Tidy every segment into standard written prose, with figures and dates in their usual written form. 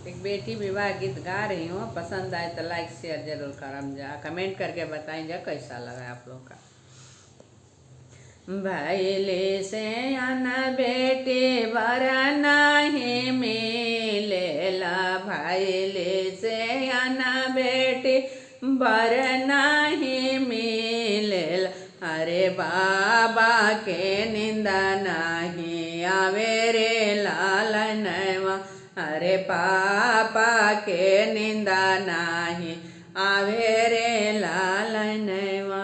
एक बेटी विवाह गीत गा रही हूँ। पसंद आए तो लाइक शेयर जरूर करम जा, कमेंट करके बताएं जा कैसा लगा आप लोग का। भैले से अन बेटी बर नहीं मिलेला, भैले से अन बेटी बर नहीं मिलेला। अरे बाबा के निंदा नहीं आवे रे लालनवा, अरे पापा के निंदा नहीं आवे रे लालनवा।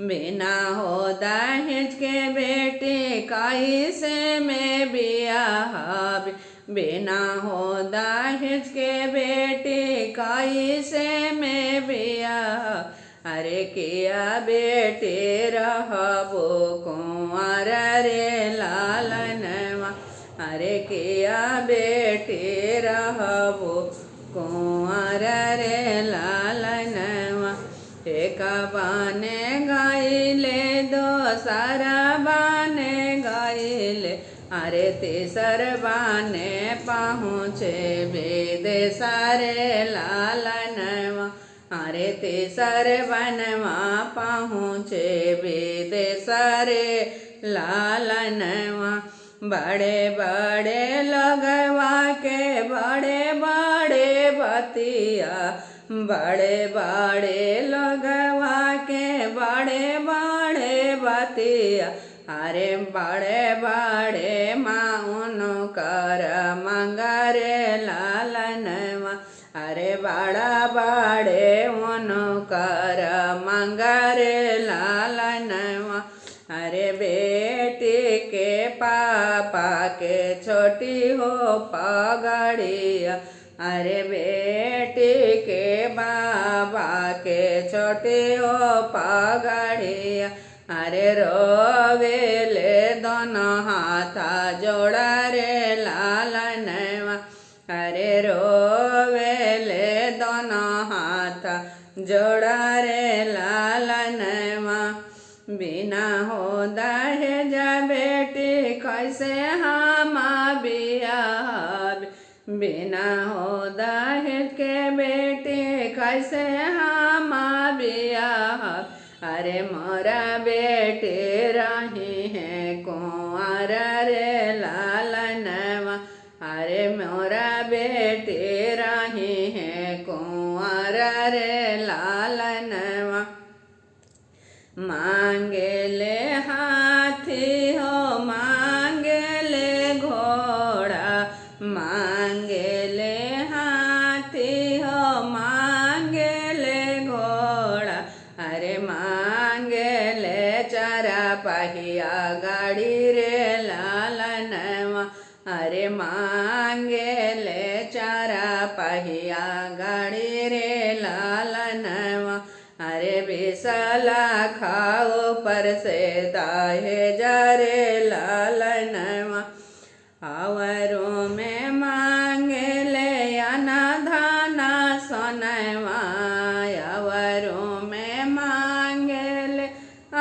बिना हो दहेज के बेटी कैसे में बियाह, बिना हो दहेज के बेटी कैसे में बियाह। अरे किया बेटी रहबो कुंवर रे लालनवा, अरे किया बेटी रहबो कुंवर रे लालनवा। एक बाने गाइले दोसर बाने गाइले, अरे तीसर बाने पहुँचे विदेशरे लालनवा, अरे तीसर बनवा पहुँचे विदेशरे लालनवा। बड़े बड़े लगवा के बड़े बड़े बतिया, बड़े बड़े लगवा के बड़े बड़े बतिया। अरे बड़े बड़े माउन कर मंगरे लालनवा, अरे बड़ा बड़े उन कर मंगरे लालनवा। अरे बेटी के पापा के छोटी हो पगड़िया, अरे बेटी के बाबा के छोटी हो पगड़िया। अरे रोवेले दोनों हाथा जोड़ा रे लालनवा, अरे रोवेले दोनों हाथा जोड़ा रे लालनवा। बिना हो दहेज बेटी कैसे हम बियाह, बिना हो दहेज के बेटी कैसे हम बियाह। अरे मोरा बेटी रही है कुंवर रे लालनवा, अरे मोरा बेटी रही है कुंवर रे लालनवा। मांगेले हाथी हो मांगेले घोड़ा, मांगेले हाथी हो मांगेले घोड़ा। अरे मांगेले चारा पहिया गाड़ी रे लालनवा, अरे मांगेले चारा पहिया गाड़ी रे लालनवा। अरे बिसला खाओ पर से दाहे जरे लालनवा। आवरों में मांगेले अनाधाना सोनवा, आवरों में मांगेले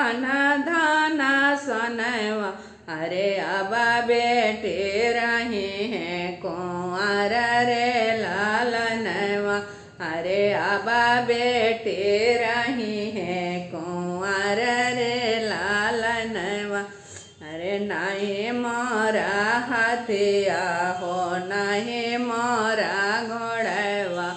अनाधाना सोनवा। अरे अबा बेटी रही है कुंवर रे लालनवा, अरे अबा बेटी रही है कुंवर रे लालनवा। अरे नहीं मोरा हाथिया हो नहीं मोरा घोड़वा,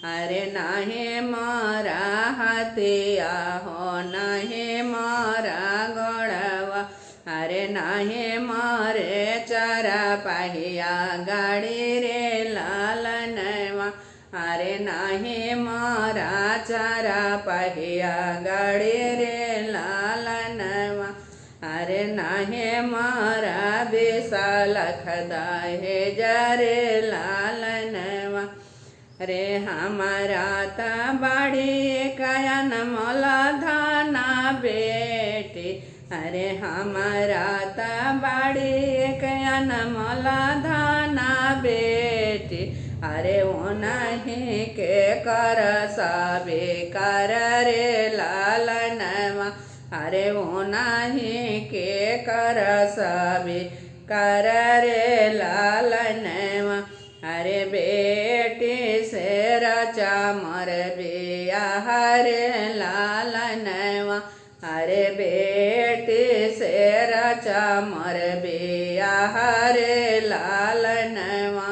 अरे नहीं मोरा हाथिया हो नहीं मोरा घोड़वा। अरे नहीं मोरे चारा पहिया गाड़ी रे लालनवा, अरे नहीं मोरा चारा पहिया गाड़ी रे लालनवा। अरे नहीं मोरा विशाल खदाहे जरे लालनवा। रे हमारा ता बड़ी कयन मोला धाना बेटी, अरे हमारा ता बड़ी कयन मोला धाना बेटी। अरे वो नहीं के कर साबे कर रे लालनवा, अरे वो नहीं के कर साबे कर रे लालनवा। अरे बेटी चमर बियाह रे लालनवा अरे बेटी से चमर बियाह रे लालनवा।